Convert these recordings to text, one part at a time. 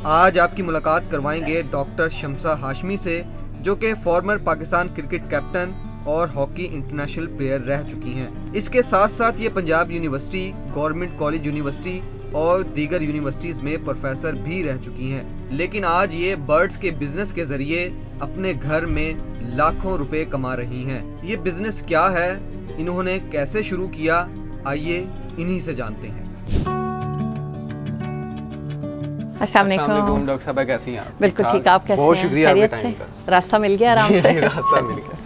आज आपकी मुलाकात करवाएंगे डॉक्टर शम्सा हाशमी से, जो कि फॉर्मर पाकिस्तान क्रिकेट कैप्टन और हॉकी इंटरनेशनल प्लेयर रह चुकी हैं। इसके साथ साथ ये Punjab university, government college university और दीगर यूनिवर्सिटीज़ में प्रोफेसर भी रह चुकी हैं। लेकिन आज ये बर्ड्स के बिजनेस के जरिए अपने घर में लाखों रुपए कमा रही हैं। ये बिजनेस क्या है, इन्होंने कैसे शुरू किया, आइए इन्हीं से जानते हैं। अस्सलाम वालेकुम डॉक्टर साहब, कैसी हैं आप? बिल्कुल ठीक, आप कैसे हैं? बहुत शुक्रिया आपके खैरियत टाइम से? का। रास्ता मिल गया आराम से? रास्ता मिल गया।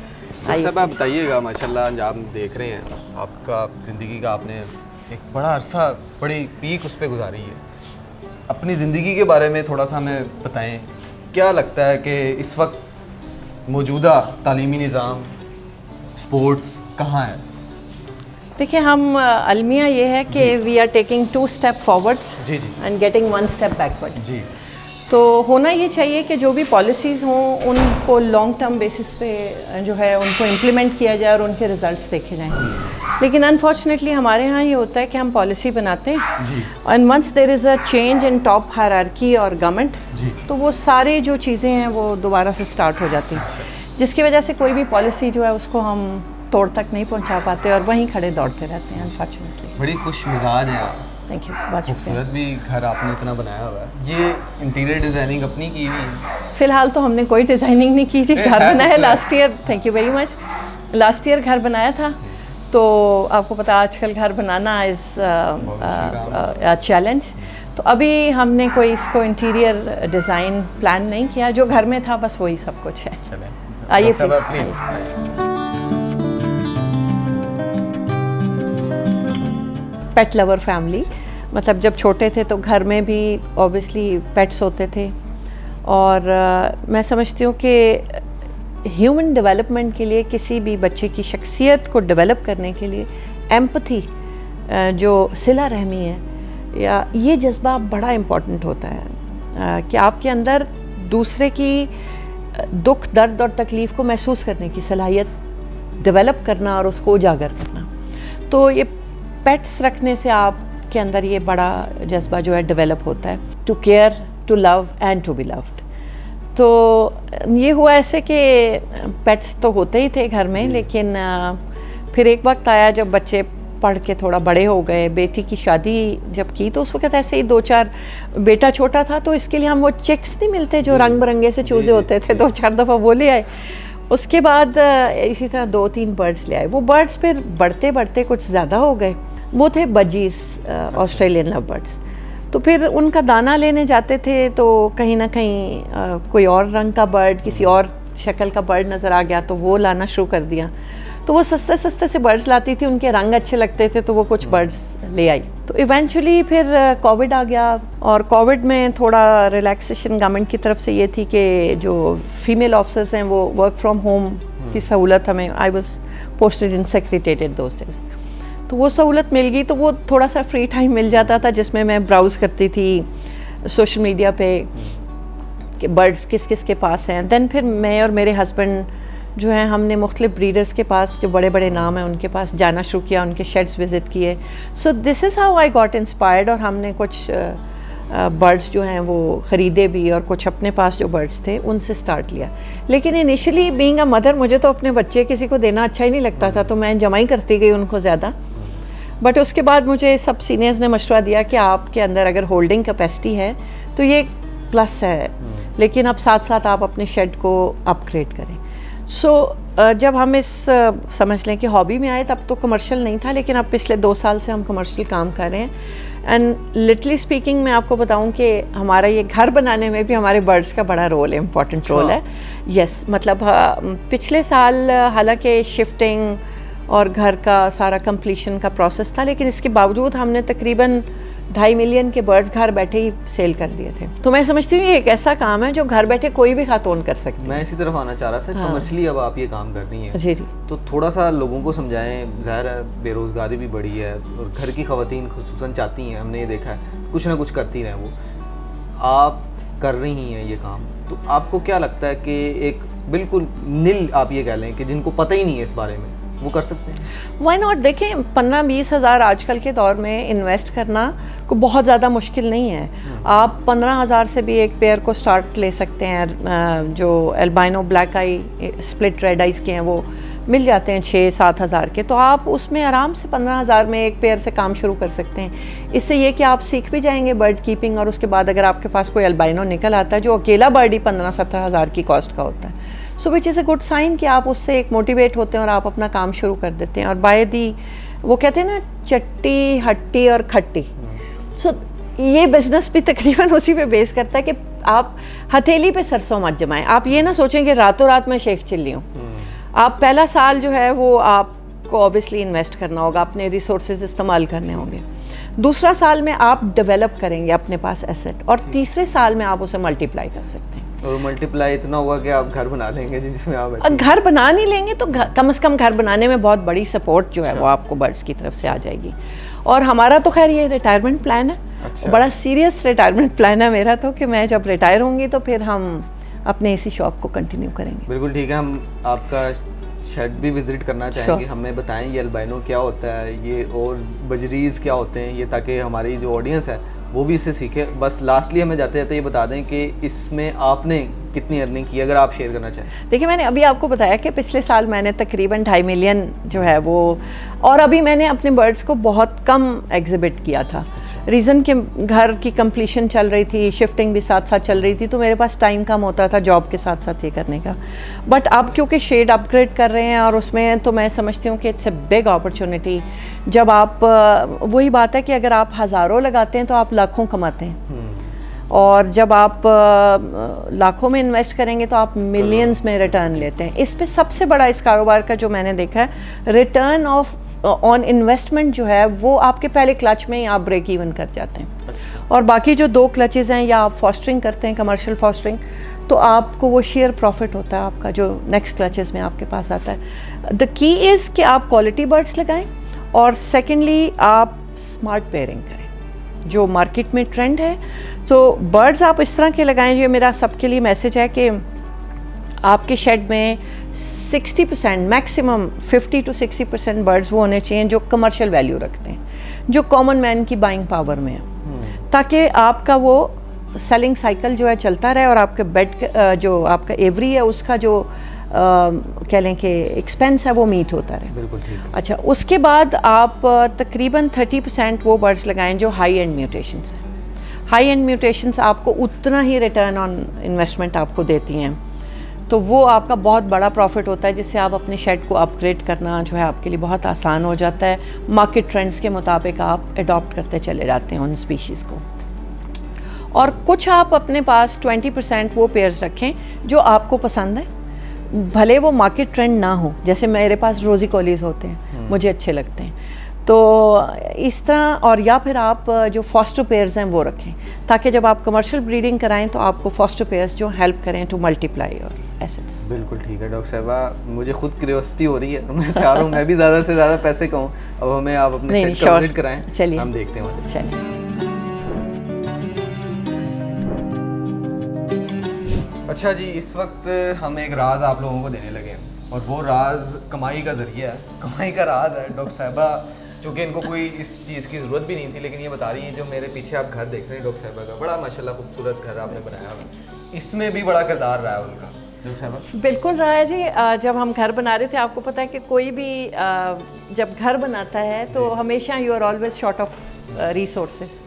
डॉक्टर साहब आप बताइएगा, माशाल्लाह आप देख रहे हैं आपका ज़िंदगी का, आपने एक बड़ा अरसा बड़ी पीक उस पर गुजारी है। अपनी ज़िंदगी के बारे में थोड़ा सा हमें बताएं। क्या लगता है कि इस वक्त मौजूदा तालीमी निज़ाम, स्पोर्ट्स कहाँ है? देखिए, हम अलमिया ये है कि we are taking 2 step forward जी जी एंड गेटिंग 1 स्टेप बैकवर्ड। जी। तो होना ये चाहिए कि जो भी पॉलिसीज़ हों उनको लॉन्ग टर्म बेसिस पे जो है उनको इम्प्लीमेंट किया जाए और उनके रिजल्ट्स देखे जाएं। लेकिन अनफॉर्चुनेटली हमारे यहाँ ये होता है कि हम पॉलिसी बनाते हैं जी and once there is a change in top hierarchy और गवर्नमेंट, जी तो वो सारे जो चीज़ें हैं वो दोबारा से स्टार्ट हो जाती हैं, जिसकी वजह से कोई भी पॉलिसी जो है उसको हम तोड़ तक नहीं पहुंचा पाते और वहीं खड़े दौड़ते रहते हैं अनफॉर्चुनेटली। बड़ी खुश मिजाज हैं आप। थैंक यू, बहुत शुक्रिया। खूबसूरत भी घर आपने इतना बनाया हुआ है। ये इंटीरियर डिज़ाइनिंग अपनी की हुई है? फ़िलहाल तो हमने कोई डिज़ाइनिंग नहीं की थी, घर बनाया खूबसूरत। Last year. Thank you very much. Last year घर बनाया था, तो आपको पता आजकल घर बनाना इज़ चैलेंज। तो अभी हमने कोई इसको इंटीरियर डिज़ाइन प्लान नहीं किया, जो घर में था बस वही सब कुछ है। चलें, आइए डॉक्टर साहब, please. Please. Pet lover family, मतलब जब छोटे थे तो घर में भी ऑब्वियसली पेट्स होते थे और मैं समझती हूँ कि ह्यूमन डेवलपमेंट के लिए, किसी भी बच्चे की शख्सियत को डेवलप करने के लिए एम्पथी, जो सिला रहमी है, या ये जज्बा बड़ा इम्पॉर्टेंट होता है कि आपके अंदर दूसरे की दुख, दर्द और तकलीफ़ को महसूस करने की सलाहियत डेवलप करना और उसको उजागर करना। तो ये पेट्स रखने से आपके अंदर ये बड़ा जज्बा जो है डेवलप होता है, to care, to love and to be loved. तो ये हुआ ऐसे कि पेट्स तो होते ही थे घर में, लेकिन फिर एक वक्त आया जब बच्चे पढ़ के थोड़ा बड़े हो गए। बेटी की शादी जब की तो उस वक्त ऐसे ही 2-4, बेटा छोटा था तो इसके लिए हम वो चिक्स नहीं मिलते जो रंग बिरंगे से चूजे होते थे, 2-4 दफ़ा वो ले आए। उसके बाद इसी तरह 2-3 बर्ड्स ले आए। वो बर्ड्स फिर बढ़ते बढ़ते कुछ ज़्यादा हो गए। वो थे बजीज़, ऑस्ट्रेलियन लव बर्ड्स। तो फिर उनका दाना लेने जाते थे तो कहीं ना कहीं कोई और रंग का बर्ड, किसी और शक्ल का बर्ड नज़र आ गया तो वो लाना शुरू कर दिया। तो वो सस्ते सस्ते से बर्ड्स लाती थी, उनके रंग अच्छे लगते थे तो वो कुछ बर्ड्स ले आई। तो इवेंचुअली फिर कोविड आ गया और कोविड में थोड़ा रिलैक्सेशन गवर्नमेंट की तरफ से ये थी कि जो फीमेल ऑफिसर्स हैं वो वर्क फ्रॉम होम की सहूलत हमें, I was posted in secretariat those days, तो वो सहूलत मिल गई। तो वो थोड़ा सा फ्री टाइम मिल जाता था जिसमें मैं ब्राउज़ करती थी सोशल मीडिया पे कि बर्ड्स किस किस के पास हैं। देन फिर मैं और मेरे हस्बैंड जो हैं, हमने मुख्तलिफ ब्रीडर्स के पास, जो बड़े बड़े नाम हैं उनके पास जाना शुरू किया, उनके शेड्स विज़िट किए। So this is how I got inspired. और हमने कुछ बर्ड्स जो हैं वो ख़रीदे भी और कुछ अपने पास जो बर्ड्स थे उनसे स्टार्ट लिया। लेकिन इनिशियली बीइंग अ मदर, मुझे तो अपने बच्चे किसी को देना अच्छा ही नहीं लगता था, तो मैं जमाई करती गई उनको ज़्यादा। बट उसके बाद मुझे सब सीनियर्स ने मशवरा दिया कि आपके अंदर अगर होल्डिंग कैपेसिटी है तो ये प्लस है, लेकिन अब साथ साथ आप अपने शेड को अपग्रेड करें। सो जब हम इस समझ लें कि हॉबी में आए, तब तो कमर्शियल नहीं था, लेकिन अब पिछले 2 साल से हम कमर्शियल काम कर रहे हैं। एंड लिटरली स्पीकिंग मैं आपको बताऊं कि हमारा ये घर बनाने में भी हमारे बर्ड्स का बड़ा रोल है, इम्पॉर्टेंट रोल है। यस, मतलब पिछले साल हालांकि शिफ्टिंग और घर का सारा कंप्लीशन का प्रोसेस था, लेकिन इसके बावजूद हमने तकरीबन 2.5 मिलियन के बर्ड्स घर बैठे ही सेल कर दिए थे। तो मैं समझती हूँ ये एक ऐसा काम है जो घर बैठे कोई भी खातून कर सकती है। मैं इसी तरफ आना चाह रहा था। हाँ। कमर्शियली अब आप ये काम कर रही हैं, जी जी, तो थोड़ा सा लोगों को समझाएं। ज़ाहिर है बेरोज़गारी भी बढ़ी है और घर की ख़वातीन खुसूसन चाहती हैं, हमने ये देखा है, कुछ ना कुछ करती रहें। वो आप कर रही हैं ये काम, तो आपको क्या लगता है कि एक बिल्कुल नील आप ये कह लें कि जिनको पता ही नहीं है इस बारे में, वो कर सकते हैं? Why not. देखें 15-20 हज़ार आजकल के दौर में इन्वेस्ट करना को बहुत ज़्यादा मुश्किल नहीं है। आप 15 हज़ार से भी एक पेयर को स्टार्ट ले सकते हैं। जो एल्बाइनो ब्लैक आई स्प्लिट रेड आइज़ के हैं वो मिल जाते हैं 6-7 हज़ार के, तो आप उसमें आराम से 15 हज़ार में एक पेयर से काम शुरू कर सकते हैं। इससे ये कि आप सीख भी जाएंगे बर्ड कीपिंग, और उसके बाद अगर आपके पास कोई एल्बाइनो निकल आता है जो अकेला बर्ड ही 15-17 हज़ार की कॉस्ट का होता है, so which is a good sign कि आप उससे एक मोटिवेट होते हैं और आप अपना काम शुरू कर देते हैं। और बाय दी वो कहते हैं ना चट्टी हट्टी और खट्टी, सो ये बिज़नेस भी तकरीबन उसी पे बेस करता है कि आप हथेली पे सरसों मत जमाएं। आप ये ना सोचें कि रातों रात मैं शेख चिल्ली हूँ। आप पहला साल जो है वो आपको ऑब्वियसली इन्वेस्ट करना होगा, अपने रिसोर्सेज इस्तेमाल करने होंगे। दूसरा साल में आप डेवलप करेंगे अपने पास एसेट, और तीसरे साल में आप उसे मल्टीप्लाई कर सकते हैं। और मल्टीप्लाई इतना होगा कि आप घर बना लेंगे जिसमें आप घर बना नहीं लेंगे तो कम से कम घर बनाने में बहुत बड़ी सपोर्ट जो है वो आपको बर्ड्स की तरफ से आ जाएगी। और हमारा तो खैर ये रिटायरमेंट प्लान है। अच्छा। बड़ा सीरियस रिटायरमेंट प्लान है मेरा तो, कि मैं जब रिटायर होंगी तो फिर हम अपने इसी शौक को कंटिन्यू करेंगे। बिल्कुल ठीक है, हम आपका शेड भी विजिट करना चाहेंगे। हमें बताएं ये अल्बाइनो क्या होता है, ये और बजरीज क्या होते हैं, ये ताकि हमारी जो ऑडियंस है वो भी इससे सीखे। बस लास्टली हमें जाते जाते ये बता दें कि इसमें आपने कितनी अर्निंग की, अगर आप शेयर करना चाहें। देखिए मैंने अभी आपको बताया कि पिछले साल मैंने तकरीबन 2.5 मिलियन जो है वो, और अभी मैंने अपने बर्ड्स को बहुत कम एग्जिबिट किया था। रीज़न कि घर की कंप्लीशन चल रही थी, शिफ्टिंग भी साथ साथ चल रही थी, तो मेरे पास टाइम कम होता था जॉब के साथ साथ ये करने का। बट अब क्योंकि शेड अपग्रेड कर रहे हैं और उसमें तो मैं समझती हूँ कि इट्स अ बिग अपॉर्चुनिटी। जब आप वही बात है कि अगर आप हज़ारों लगाते हैं तो आप लाखों कमाते हैं, और जब आप लाखों में इन्वेस्ट करेंगे तो आप मिलियंस में रिटर्न लेते हैं। इस पे सबसे बड़ा इस कारोबार का जो मैंने देखा है, रिटर्न ऑन इन्वेस्टमेंट जो है वो आपके पहले क्लच में ही आप ब्रेक इवन कर जाते हैं। और बाकी जो 2 क्लचेज़ हैं, या आप फॉस्टरिंग करते हैं कमर्शियल फॉस्टरिंग, तो आपको वो शेयर प्रॉफिट होता है आपका जो नेक्स्ट क्लचेज़ में आपके पास आता है। द की इज़ कि आप क्वालिटी बर्ड्स लगाएं, और सेकेंडली आप स्मार्ट पेयरिंग करें जो मार्केट में ट्रेंड है। तो बर्ड्स आप इस तरह के लगाएं, ये मेरा सबके लिए मैसेज है कि आपके शेड में 60% मैक्सिमम 50 to 60% बर्ड्स वो होने चाहिए जो कमर्शियल वैल्यू रखते हैं, जो कॉमन मैन की बाइंग पावर में है, ताकि आपका वो सेलिंग साइकिल जो है चलता रहे, और आपके बेड जो आपका एवरी है उसका जो कह लें कि एक्सपेंस है वो मीट होता रहे। बिल्कुल ठीक है। अच्छा, उसके बाद आप तकरीबन 30% वो बर्ड्स लगाएं जो हाई एंड म्यूटेशंस हैं। हाई एंड म्यूटेशंस आपको उतना ही रिटर्न ऑन इन्वेस्टमेंट आपको देती हैं, तो वो आपका बहुत बड़ा प्रॉफिट होता है, जिससे आप अपने शेड को अपग्रेड करना जो है आपके लिए बहुत आसान हो जाता है। मार्केट ट्रेंड्स के मुताबिक आप अडॉप्ट करते चले जाते हैं उन स्पीशीज़ को। और कुछ आप अपने पास 20% वो पेयर्स रखें जो आपको पसंद है, भले वो मार्केट ट्रेंड ना हो। जैसे मेरे पास रोज़ी कॉलीज होते हैं, मुझे अच्छे लगते हैं, तो इस तरह। और या फिर आप जो फॉस्टर पेयर्स हैं वो रखें, ताकि जब आप कमर्शियल ब्रीडिंग कराएं तो आपको फॉस्टर पेयर्स जो हेल्प करें टू मल्टीप्लाई और एसेट्स। बिल्कुल ठीक है डॉक्टर साहिबा, मुझे खुद क्यूरियोसिटी हो रही है, मैं चाह रहा हूँ मैं भी ज़्यादा से ज़्यादा पैसे कहूँ। अब हमें आप अपने शेड का विजिट कराएं, चलिए हम देखते हैं। चलिए। अच्छा जी, इस वक्त हम एक राज आप लोगों को देने लगे हैं, और वो राज कमाई का ज़रिया है, कमाई का राज है। डॉक्टर साहिबा चूँकि इनको कोई इस चीज़ की ज़रूरत भी नहीं थी, लेकिन ये बता रही हैं, जो मेरे पीछे आप घर देख रहे हैं डॉक्टर साहिबा का, बड़ा माशाल्लाह खूबसूरत घर आपने बनाया हुआ, इसमें भी बड़ा किरदार रहा है उनका। डॉक्टर साहिबा बिल्कुल रहा है जी। जब हम घर बना रहे थे, आपको पता है कि कोई भी जब घर बनाता है तो हमेशा you are always short of resources.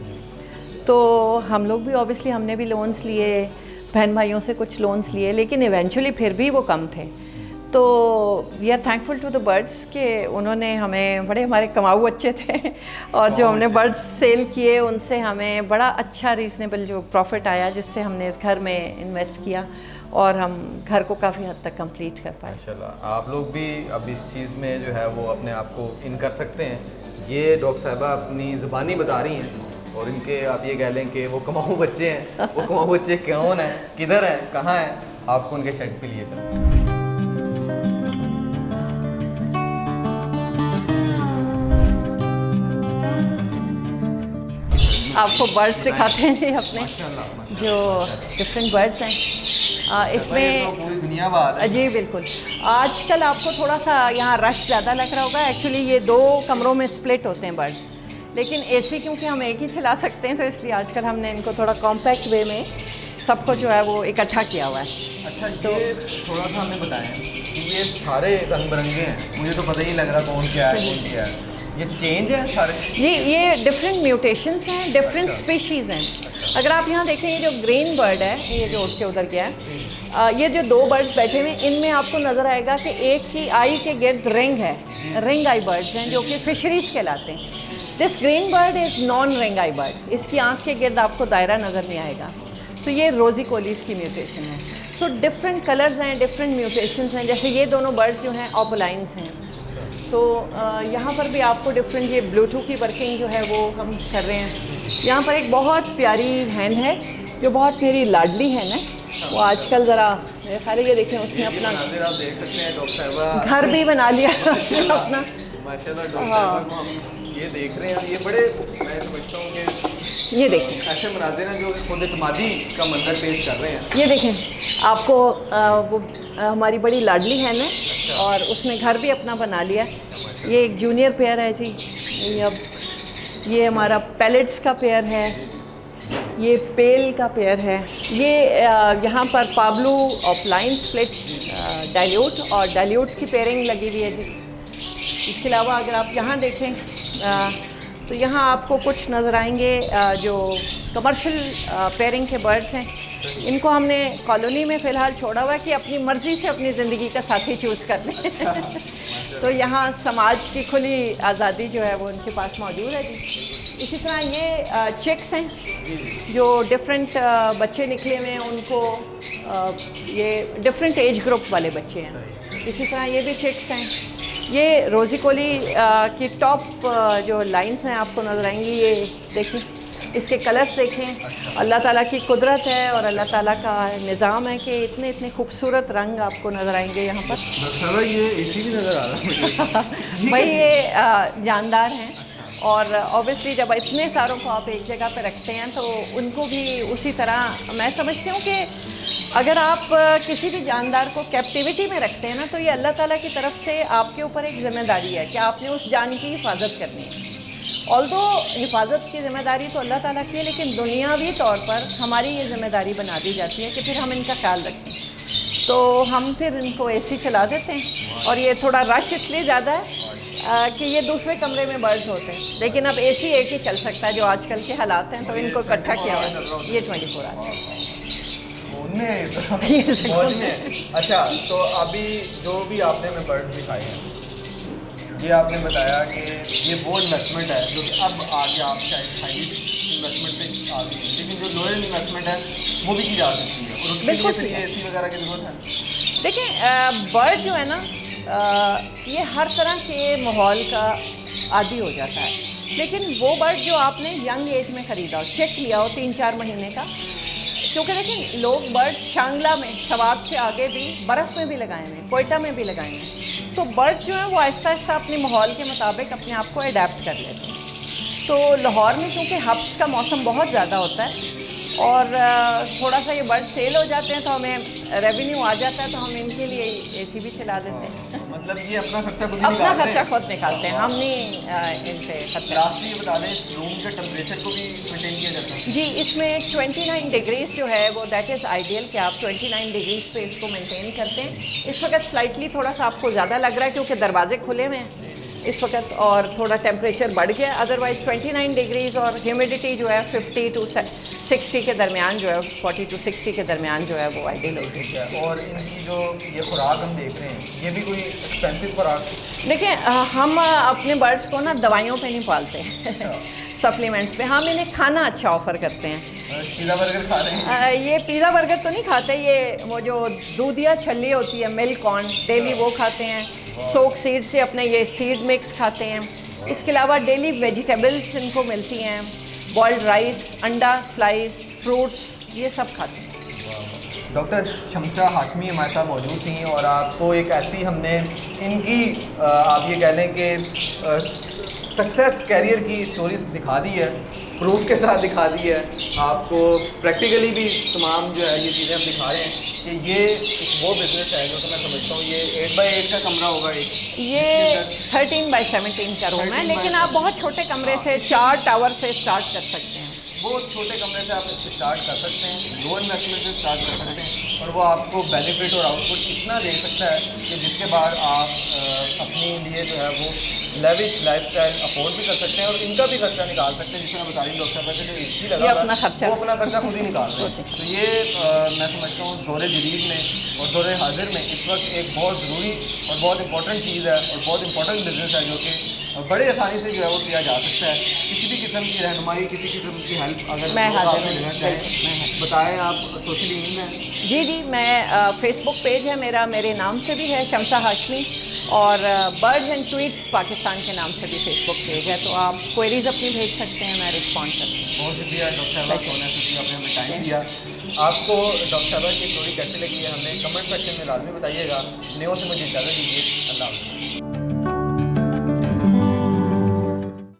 तो हम लोग भी ऑब्वियसली हमने भी लोन्स लिए, बहन भाइयों से कुछ लोन्स लिए, लेकिन इवेंचुअली फिर भी वो कम थे। तो we are thankful to the birds कि उन्होंने हमें, बड़े हमारे कमाऊ अच्छे थे, और जो हमने बर्ड्स सेल किए उनसे हमें बड़ा अच्छा रीज़नेबल जो प्रॉफिट आया, जिससे हमने इस घर में इन्वेस्ट किया और हम घर को काफ़ी हद तक कंप्लीट कर पाए। माशाल्लाह, आप लोग भी अब इस चीज़ में जो है वो अपने आप को इन कर सकते हैं। ये डॉक्टर साहिबा अपनी ज़ुबानी बता रही हैं, और इनके आप ये कह लें कि वो कमाऊ बच्चे हैं। वो कमाऊ बच्चे कौन हैं, किधर हैं, कहाँ हैं, आपको उनके शेड पे लिए थे। आपको बर्ड्स दिखाते हैं जी अपने। जो डिफरेंट बर्ड्स हैं इसमें पूरी दुनिया बात है। जी बिल्कुल। आजकल आपको थोड़ा सा यहाँ रश ज़्यादा लग रहा होगा। एक्चुअली ये 2 कमरों में स्प्लिट होते हैं बर्ड्स, लेकिन एसी क्योंकि हम एक ही चला सकते हैं तो इसलिए आजकल हमने इनको थोड़ा कॉम्पैक्ट वे में सबको जो है वो इकट्ठा किया हुआ है। अच्छा, तो थोड़ा सा हमें बताएं कि ये सारे रंग बिरंगे हैं, मुझे तो पता ही लग रहा कौन क्या है कौन क्या है। ये चेंज है सारे? ये डिफरेंट म्यूटेशंस हैं, डिफरेंट स्पीशीज़ हैं। अगर आप यहाँ देखें, ये जो ग्रीन बर्ड है, ये जो उठ के उधर गया है, ये जो 2 बर्ड्स बैठे हुए हैं, इनमें आपको नज़र आएगा कि एक की आई के गिर्द रिंग है, रिंग आई बर्ड्स हैं जो कि फिशरीज कहलाते हैं। This green bird is non ring I bird, इसकी आँख के गिर्द आपको दायरा नज़र नहीं आएगा। तो ये रोजी कोलीस की म्यूटेशन है। तो डिफरेंट कलर्स हैं, डिफरेंट म्यूटेशंस हैं। जैसे ये दोनों बर्ड्स जो हैं ऑपोलाइंस हैं, तो यहाँ पर भी आपको डिफरेंट, ये ब्लूटूथ की वर्किंग जो है वो हम कर रहे हैं। यहाँ पर एक बहुत प्यारी हैन है जो बहुत मेरी लाडली हैन है, वो आजकल ज़रा मेरे ख्याल है, ये देखें उसने अपना आप देख सकते हैं डॉक्टर साहब घर भी बना लिया उसने अपना। माशाल्लाह डॉक्टर साहब को हम ये देख रहे हैं, ये बड़े मैं समझता हूँ कि ये देखें ऐसे मनाजिर हैं जो खुद इत्मादी का मंजर पेश कर रहे हैं। ये देखें आपको वो हमारी बड़ी लाडली हैन है और उसने घर भी अपना बना लिया। ये एक जूनियर पेयर है जी। ये हमारा पैलेट्स का पेयर है, ये पेल का पेयर है। ये यहाँ पर पाब्लो ऑफलाइन स्प्लिट डाइल्यूट और डाइल्यूट की पेयरिंग लगी हुई है जी। इसके अलावा अगर आप यहाँ देखें तो यहाँ आपको कुछ नज़र आएंगे जो कमर्शियल पेयरिंग के बर्ड्स हैं। इनको हमने कॉलोनी में फ़िलहाल छोड़ा हुआ है कि अपनी मर्ज़ी से अपनी ज़िंदगी का साथी चूज़ कर लें। तो यहाँ समाज की खुली आज़ादी जो है वो उनके पास मौजूद है जी। इसी तरह ये चिक्स हैं जो डिफरेंट बच्चे निकले हुए हैं, उनको ये डिफरेंट एज ग्रुप वाले बच्चे हैं। इसी तरह ये भी चिक्स हैं। ये रोजी कोली की टॉप जो लाइंस हैं आपको नज़र आएंगी। ये देखिए, इसके कलर्स देखें। अल्लाह ताला की कुदरत है और अल्लाह ताला का निज़ाम है कि इतने इतने खूबसूरत रंग आपको नज़र आएंगे यहाँ पर। ये एसी भी नज़र आ रहा है भाई ये जानदार हैं और ऑब्वियसली जब इतने सारों को आप एक जगह पे रखते हैं तो उनको भी उसी तरह, मैं समझती हूँ कि अगर आप किसी भी जानदार को कैप्टिविटी में रखते हैं ना, तो ये अल्लाह ताला की तरफ से आपके ऊपर एक ज़िम्मेदारी है कि आपने उस जान की हिफाजत करनी है। ऑल्दो हिफाजत की ज़िम्मेदारी तो अल्लाह ताला की है, लेकिन दुनियावी तौर पर हमारी ये ज़िम्मेदारी बना दी जाती है कि फिर हम इनका ख्याल रखें। तो हम फिर इनको एसी चला देते हैं और ये थोड़ा रश इसलिए ज़्यादा है कि ये दूसरे कमरे में बर्ड्स होते हैं, लेकिन अब एसी एक ही चल सकता है जो आजकल के हालात हैं, तो इनको इकट्ठा किया हुआ है। ये 24 आवर्स अच्छा, तो अभी जो भी आपने हमें बर्ड दिखाए हैं, ये आपने बताया कि ये वो इन्वेस्टमेंट है जो कि अब आगे आप शायद हाई इन्वेस्टमेंट पे आ गई, लेकिन जो लोअर इन्वेस्टमेंट है वो भी की जा सकती है और उसके लिए फिर ये एसी वगैरह की ज़रूरत है। देखिए, बर्ड जो है ना, ये हर तरह के माहौल का आदी हो जाता है, लेकिन वो बर्ड जो आपने यंग एज में ख़रीदा हो, चेक लिया हो 3-4 महीने का, क्योंकि देखिए लोग बर्ड शांगला में, शवाब से आगे भी बर्फ़ में भी लगाए हैं, कोयटा में भी लगाए हैं। तो बर्ड जो है वो आहिस्ता आहिस्ता अपने माहौल के मुताबिक अपने आप को अडेप्ट कर लेते हैं। तो लाहौर में चूँकि हब्स का मौसम बहुत ज़्यादा होता है और थोड़ा सा ये बर्ड सेल हो जाते हैं तो हमें रेवेन्यू आ जाता है, तो हम इनके लिए एसी भी चला देते हैं। मतलब ये अपना खर्चा खुद अपना खर्चा खुद निकालते हैं, हम नहीं इनसे खर्चा। लास्ट ये बता दें, रूम के टेम्परेचर को भी मेंटेन किया जाता है जी। इसमें 29 डिग्रीज जो है वो दैट इज़ आइडियल कि आप 29 डिग्रीज पे इसको मेंटेन करते हैं। इस वक्त स्लाइटली थोड़ा सा आपको ज़्यादा लग रहा है क्योंकि दरवाजे खुले हुए हैं इस वक्त और थोड़ा टेम्परेचर बढ़ गया, अदरवाइज़ 29 डिग्रीज और ह्यूमिडिटी जो है 50 to 60 के दरमियान जो है, 40 to 60 के दरमियान जो है वो आइडियल होती है। और इनकी जो ये खुराक हम देख रहे हैं, ये भी कोई एक्सपेंसिव खुराक? देखिए, हम अपने बर्ड्स को ना दवाइयों पे नहीं पालते सप्लीमेंट्स पे, हम इन्हें खाना अच्छा ऑफ़र करते हैं। पिज़्ज़ा बर्गर खा रहे हैं? ये पिज़्ज़ा बर्गर तो नहीं खाते, ये वो जो दूधिया छल्ली होती है, मिल्क कॉर्न डेली वो खाते हैं, सोक सीड से अपने ये सीड मिक्स खाते हैं। इसके अलावा डेली वेजिटेबल्स इनको मिलती हैं, बॉइल्ड राइस, अंडा, स्लाइस, फ्रूट्स, ये सब खाते हैं। डॉक्टर शम्सा हाशमी हमारे साथ मौजूद थी और आपको एक ऐसी हमने इनकी आप ये कह लें कि सक्सेस कैरियर की स्टोरीज दिखा दी है प्रूफ के साथ दिखा दी है, आपको प्रैक्टिकली भी तमाम जो है ये चीज़ें हम दिखा रहे हैं कि ये एक वो बिज़नेस है जो कि मैं समझता हूँ ये 8x8 का कमरा होगा एक, ये 13x17 का रूम है, लेकिन आप बहुत छोटे कमरे से 4 टावर से स्टार्ट कर सकते हैं। बहुत छोटे कमरे से आप इससे स्टार्ट कर सकते हैं, लो इन्वेस्टमेंट से स्टार्ट कर सकते हैं, और वो आपको बेनिफिट और आउटपुट इतना दे सकता है कि जिसके बाद आप अपने लिए जो है वो लेविश लाइफस्टाइल अफोर्ड भी कर सकते हैं और इनका भी खर्चा निकाल सकते हैं। जिसमें मैं बता रही हूँ डॉक्टर साहब जो एसी लगा अपना खर्चा वो अपना खर्चा खुद ही निकाल रहे हैं। तो ये मैं समझता हूँ दौरे जदीद में और दौरे हाजिर में इस वक्त एक बहुत ज़रूरी और बहुत इंपॉर्टेंट चीज़ है और बहुत इंपॉर्टेंट बिजनेस है जो कि बड़े आसानी से जो है वो किया जा सकता है। किसी भी किस्म की रहनुमाई, किसी किस्म की हेल्प अगर मैं लोग हाजिर आपसे हूँ, लेना चाहें, बताएं आप सोशली इन में। जी जी, मैं फेसबुक पेज है मेरा, मेरे नाम से भी है शम्सा हाशमी, और बर्ड्स एंड ट्वीट्स पाकिस्तान के नाम से भी फेसबुक पेज है, तो आप क्वेरीज अपनी भेज सकते हैं, मैं रिस्पॉन्ड करती हूँ। बहुत शुक्रिया डॉक्टर साहब, सोना शुक्रिया आपने हमें टाइम दिया। आपको डॉक्टर साहब की स्टोरी कैसी लगी है हमें कमेंट सेक्शन में लाजमी बताइएगा। न्यूज़ से मुझे इजाज़त दीजिए।